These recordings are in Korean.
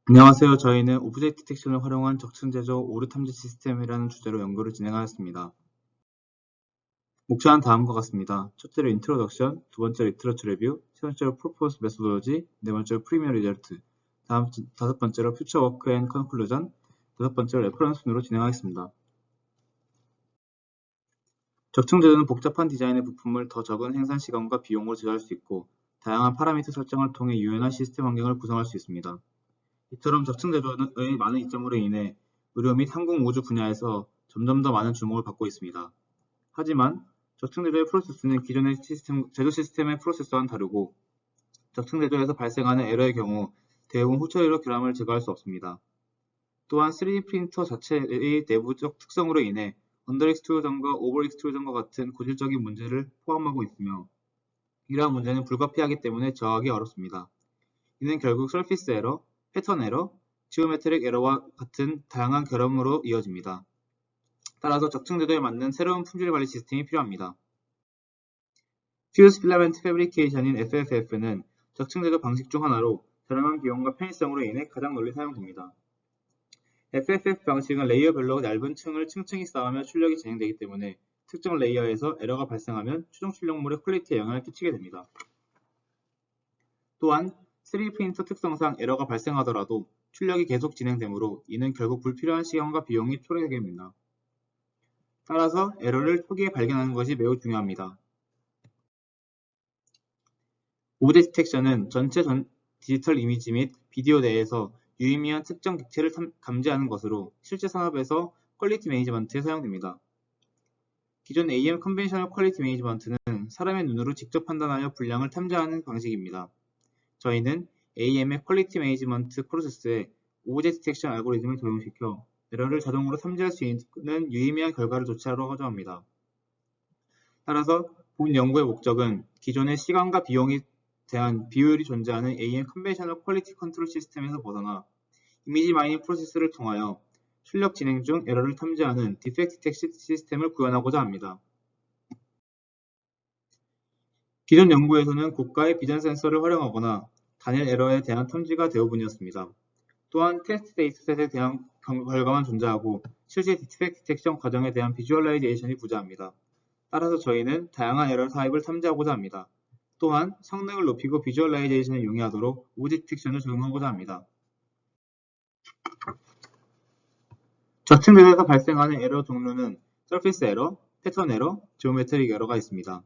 안녕하세요. 저희는 오브젝트 디텍션을 활용한 적층 제조 오류 탐지 시스템이라는 주제로 연구를 진행하였습니다. 목차는 다음과 같습니다. 첫째로 인트로덕션, 두 번째로 리트러처 레뷰, 세 번째로 프로포스 메소돌로지, 네 번째로 프리미어 리절트, 다섯 번째로 퓨처 워크 앤 컨클루전, 여섯 번째로 레퍼런스 순으로 진행하겠습니다. 적층 제조는 복잡한 디자인의 부품을 더 적은 생산 시간과 비용으로 제조할 수 있고, 다양한 파라미터 설정을 통해 유연한 시스템 환경을 구성할 수 있습니다. 이처럼 적층 제조의 많은 이점으로 인해 의료 및 항공 우주 분야에서 점점 더 많은 주목을 받고 있습니다. 하지만 적층 제조의 프로세스는 기존의 제조 시스템의 프로세스와는 다르고 적층 제조에서 발생하는 에러의 경우 대부분 후처리로 결함을 제거할 수 없습니다. 또한 3D 프린터 자체의 내부적 특성으로 인해 언더 익스트루전과 오버 익스트루전과 같은 고질적인 문제를 포함하고 있으며 이러한 문제는 불가피하기 때문에 저하기 어렵습니다. 이는 결국 서피스 에러, 패턴 에러, 지오메트릭 에러와 같은 다양한 결함으로 이어집니다. 따라서 적층 제조에 맞는 새로운 품질 관리 시스템이 필요합니다. 퓨즈 필라멘트 패브리케이션인 FFF는 적층 제조 방식 중 하나로 저렴한 비용과 편의성으로 인해 가장 널리 사용됩니다. FFF 방식은 레이어별로 얇은 층을 층층이 쌓으며 출력이 진행되기 때문에 특정 레이어에서 에러가 발생하면 최종 출력물의 퀄리티에 영향을 끼치게 됩니다. 또한 3D 프린터 특성상 에러가 발생하더라도 출력이 계속 진행되므로 이는 결국 불필요한 시간과 비용이 초래하게 됩니다. 따라서 에러를 초기에 발견하는 것이 매우 중요합니다. 오브젝트 디텍션은 전체 디지털 이미지 및 비디오 내에서 유의미한 특정 객체를 감지하는 것으로 실제 산업에서 퀄리티 매니지먼트에 사용됩니다. 기존 AM 컨벤셔널 퀄리티 매니지먼트는 사람의 눈으로 직접 판단하여 분량을 탐지하는 방식입니다. 저희는 AM의 퀄리티 매니지먼트 프로세스에 오브젝트 디텍션 알고리즘을 적용시켜 에러를 자동으로 탐지할 수 있는 유의미한 결과를 도출하려고 합니다. 따라서 본 연구의 목적은 기존의 시간과 비용에 대한 비효율이 존재하는 AM 컨벤셔널 퀄리티 컨트롤 시스템에서 벗어나 이미지 마이닝 프로세스를 통하여 출력 진행 중 에러를 탐지하는 디펙트 디텍션 시스템을 구현하고자 합니다. 기존 연구에서는 고가의 비전 센서를 활용하거나 단일 에러에 대한 탐지가 대부분이었습니다. 또한 테스트 데이터셋에 대한 결과만 존재하고 실제 디펙트 디텍션 과정에 대한 비주얼라이제이션이 부재합니다. 따라서 저희는 다양한 에러 타입을 탐지하고자 합니다. 또한 성능을 높이고 비주얼라이제이션을 용이하도록 오브젝트 디텍션을 적용하고자 합니다. 적층 제조에서 발생하는 에러 종류는 서피스 에러, 패턴 에러, 지오메트릭 에러가 있습니다.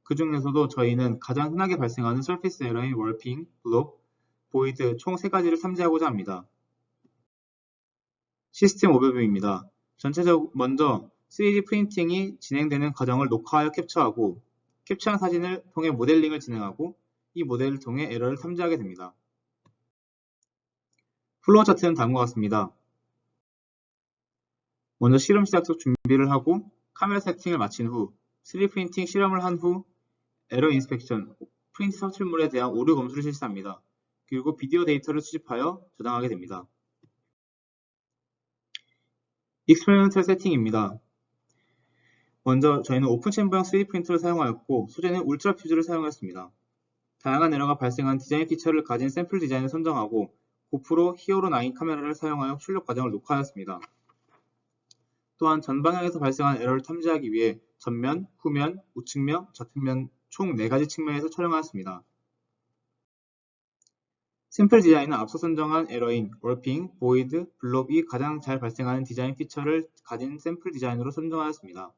그 중에서도 저희는 가장 흔하게 발생하는 서피스 에러인 월핑, 블록, 보이드 총 3가지를 탐지하고자 합니다. 시스템 오버뷰입니다. 먼저 3D 프린팅이 진행되는 과정을 녹화하여 캡처하고 캡처한 사진을 통해 모델링을 진행하고 이 모델을 통해 에러를 탐지하게 됩니다. 플로우 차트는 다음과 같습니다. 먼저 실험 시작적 준비를 하고 카메라 세팅을 마친 후 3D 프린팅 실험을 한 후 에러 인스펙션, 프린트 사출물에 대한 오류 검수를 실시합니다. 그리고 비디오 데이터를 수집하여 저장하게 됩니다. 익스페리먼털 세팅입니다. 먼저 저희는 오픈 챔버형 3D 프린터를 사용하였고 소재는 울트라 퓨즈를 사용했습니다. 다양한 에러가 발생한 디자인 피처를 가진 샘플 디자인을 선정하고 고프로 히어로 9 카메라를 사용하여 출력 과정을 녹화하였습니다. 또한 전방향에서 발생한 에러를 탐지하기 위해 전면, 후면, 우측면, 좌측면 총 4가지 측면에서 촬영하였습니다. 샘플 디자인은 앞서 선정한 에러인 월핑, 보이드, 블롭이 가장 잘 발생하는 디자인 피처를 가진 샘플 디자인으로 선정하였습니다.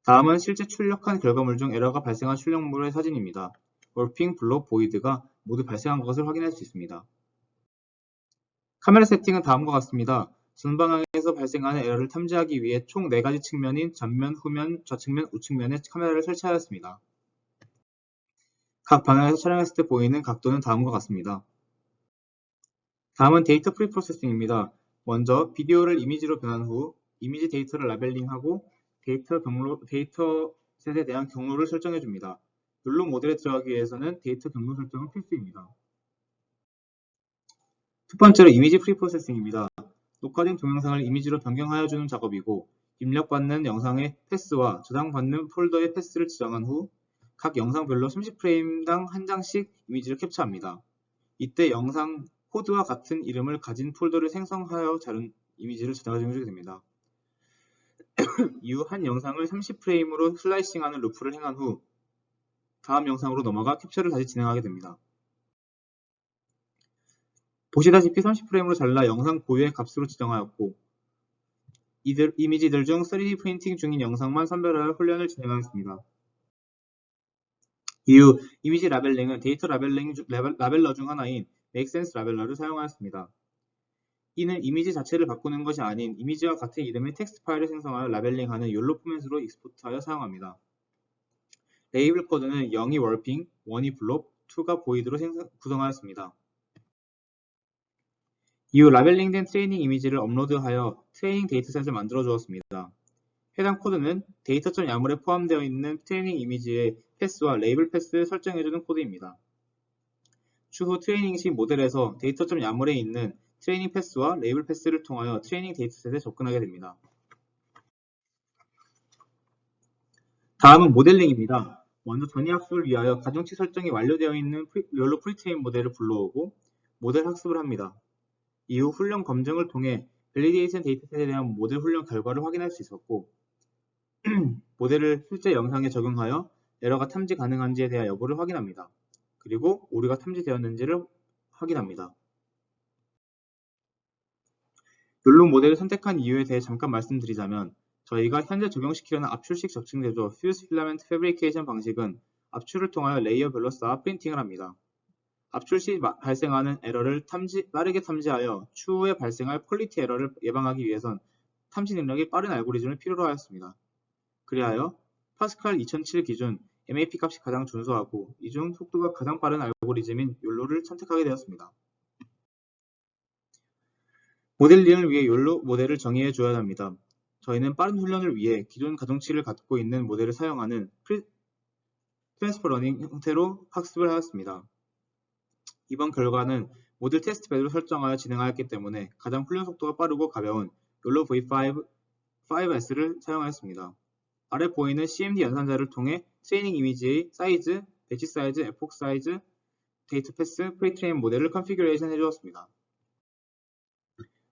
다음은 실제 출력한 결과물 중 에러가 발생한 출력물의 사진입니다. 월핑, 블롭, 보이드가 모두 발생한 것을 확인할 수 있습니다. 카메라 세팅은 다음과 같습니다. 전방향에서 발생하는 에러를 탐지하기 위해 총 4가지 측면인 전면, 후면, 좌측면, 우측면에 카메라를 설치하였습니다. 각 방향에서 촬영했을 때 보이는 각도는 다음과 같습니다. 다음은 데이터 프리프로세싱입니다. 먼저 비디오를 이미지로 변환 후 이미지 데이터를 라벨링하고 데이터셋에 대한 경로를 설정해줍니다. 룰룩 모델에 들어가기 위해서는 데이터 경로 설정은 필수입니다. 첫 번째로 이미지 프리프로세싱입니다. 녹화된 동영상을 이미지로 변경하여 주는 작업이고 입력받는 영상의 패스와 저장받는 폴더의 패스를 지정한 후 각 영상별로 30프레임당 한 장씩 이미지를 캡처합니다. 이때 영상 코드와 같은 이름을 가진 폴더를 생성하여 다른 이미지를 저장해주게 됩니다. 이후 한 영상을 30프레임으로 슬라이싱하는 루프를 행한 후 다음 영상으로 넘어가 캡처를 다시 진행하게 됩니다. 보시다시피 30프레임으로 잘라 영상 고유의 값으로 지정하였고 이미지들 중 3D 프린팅 중인 영상만 선별하여 훈련을 진행하였습니다. 이후 이미지 라벨링은 데이터 라벨러 중 하나인 메이크센스 라벨러를 사용하였습니다. 이는 이미지 자체를 바꾸는 것이 아닌 이미지와 같은 이름의 텍스트 파일을 생성하여 라벨링하는 욜로 포맷으로 익스포트하여 사용합니다. 레이블 코드는 0이 월핑, 1이 블록, 2가 보이드로 구성하였습니다. 이후 라벨링된 트레이닝 이미지를 업로드하여 트레이닝 데이터셋을 만들어 주었습니다. 해당 코드는 데이터.야물에 포함되어 있는 트레이닝 이미지의 패스와 레이블 패스를 설정해주는 코드입니다. 추후 트레이닝 시 모델에서 데이터.야물에 있는 트레이닝 패스와 레이블 패스를 통하여 트레이닝 데이터셋에 접근하게 됩니다. 다음은 모델링입니다. 먼저 전이 학습을 위하여 가중치 설정이 완료되어 있는 욜로 프리트레인 모델을 불러오고 모델 학습을 합니다. 이후 훈련 검증을 통해 밸리데이션 데이터셋에 대한 모델 훈련 결과를 확인할 수 있었고 모델을 실제 영상에 적용하여 에러가 탐지 가능한지에 대한 여부를 확인합니다. 그리고 오류가 탐지되었는지를 확인합니다. 욜로 모델을 선택한 이유에 대해 잠깐 말씀드리자면 저희가 현재 적용시키려는 압출식 적층 제조 Fuse Filament Fabrication 방식은 압출을 통하여 레이어별로 쌓아 프린팅을 합니다. 압출 시 발생하는 에러를 빠르게 탐지하여 추후에 발생할 퀄리티 에러를 예방하기 위해선 탐지 능력이 빠른 알고리즘을 필요로 하였습니다. 그리하여 파스칼 2007 기준 MAP 값이 가장 준수하고 이 중 속도가 가장 빠른 알고리즘인 욜로를 선택하게 되었습니다. 모델링을 위해 욜로 모델을 정의해 주어야 합니다. 저희는 빠른 훈련을 위해 기존 가중치를 갖고 있는 모델을 사용하는 트랜스퍼 러닝 형태로 학습을 하였습니다. 이번 결과는 모델 테스트 배드로 설정하여 진행하였기 때문에 가장 훈련 속도가 빠르고 가벼운 욜로 V5S를 사용하였습니다. 아래 보이는 CMD 연산자를 통해 트레이닝 이미지의 사이즈, 배치 사이즈, 에폭 사이즈, 데이터 패스, 프리트레인 모델을 컨피규레이션 해주었습니다.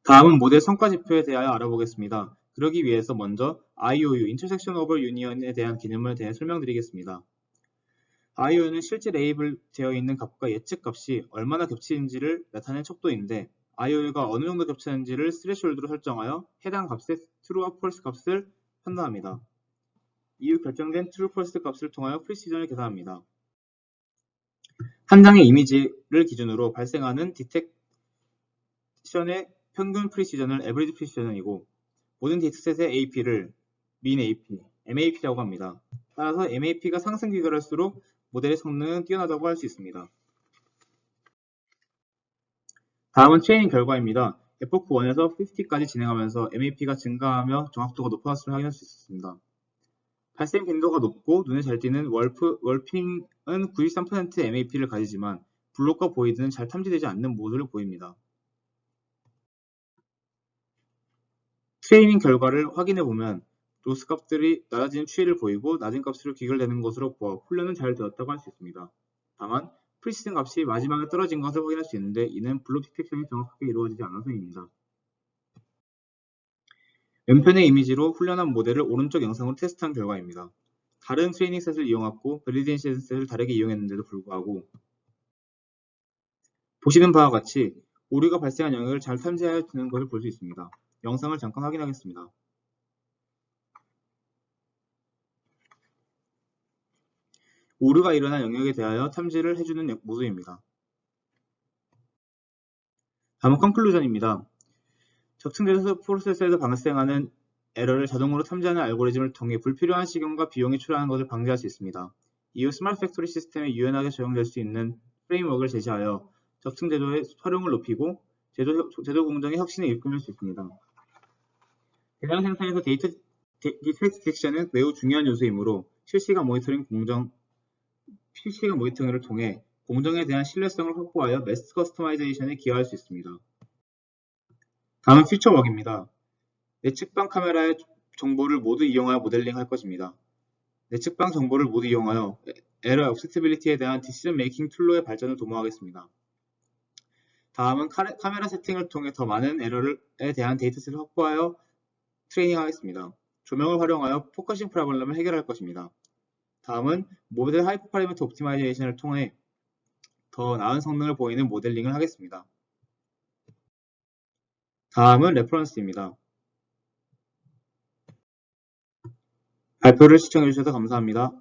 다음은 모델 성과 지표에 대하여 알아보겠습니다. 그러기 위해서 먼저 IOU, Intersection Over Union에 대한 개념을 대해 설명드리겠습니다. IOU는 실제 레이블 되어 있는 값과 예측 값이 얼마나 겹치는지를 나타낸 척도인데 IOU가 어느 정도 겹치는지를 스레숄드로 설정하여 해당 값의 true와 false 값을 판단합니다. 이후 결정된 true, false 값을 통하여 프리시전을 계산합니다. 한 장의 이미지를 기준으로 발생하는 디텍션의 평균 프리시전을 average precision이고 모든 데이터셋의 AP를 mean AP, MAP라고 합니다. 따라서 MAP가 상승 비교할수록 모델의 성능은 뛰어나다고 할 수 있습니다. 다음은 트레이닝 결과입니다. 에포크 1에서 50까지 진행하면서 MAP가 증가하며 정확도가 높아졌음을 확인할 수 있었습니다. 발생 빈도가 높고 눈에 잘 띄는 월핑은 93% MAP를 가지지만 블록과 보이드는 잘 탐지되지 않는 모습을 보입니다. 트레이닝 결과를 확인해보면 로스 값들이 낮아지는 추이를 보이고 낮은 값으로 귀결되는 것으로 보아 훈련은 잘 되었다고 할 수 있습니다. 다만 프리시즌 값이 마지막에 떨어진 것을 확인할 수 있는데 이는 블록 디텍션이 정확하게 이루어지지 않아서입니다. 왼편의 이미지로 훈련한 모델을 오른쪽 영상으로 테스트한 결과입니다. 다른 트레이닝 셋을 이용했고 밸리데이션 셋을 다르게 이용했는데도 불구하고 보시는 바와 같이 오류가 발생한 영역을 잘 탐지하여 주는 것을 볼 수 있습니다. 영상을 잠깐 확인하겠습니다. 오류가 일어난 영역에 대하여 탐지를 해주는 모듈입니다. 다음은 컨클루전입니다. 적층제조 프로세스에서 발생하는 에러를 자동으로 탐지하는 알고리즘을 통해 불필요한 시간과 비용이 초래하는 것을 방지할 수 있습니다. 이후 스마트 팩토리 시스템에 유연하게 적용될 수 있는 프레임워크를 제시하여 적층제조의 활용을 높이고 제조 공정의 혁신에 이끌 수 있습니다. 대량 생산에서 디펙트 디텍션은 매우 중요한 요소이므로 실시간 모니터링을 통해 공정에 대한 신뢰성을 확보하여 매스 커스터마이제이션에 기여할 수 있습니다. 다음은 퓨처워크입니다. 내측방 카메라의 정보를 모두 이용하여 모델링 할 것입니다. 내측방 정보를 모두 이용하여 에러 액세시빌리티에 대한 디시전 메이킹 툴로의 발전을 도모하겠습니다. 다음은 카메라 세팅을 통해 더 많은 에러에 대한 데이터셋을 확보하여 트레이닝하겠습니다. 조명을 활용하여 포커싱 프로블럼을 해결할 것입니다. 다음은 모델 하이퍼 파라미터 옵티마이제이션을 통해 더 나은 성능을 보이는 모델링을 하겠습니다. 다음은 레퍼런스입니다. 발표를 시청해주셔서 감사합니다.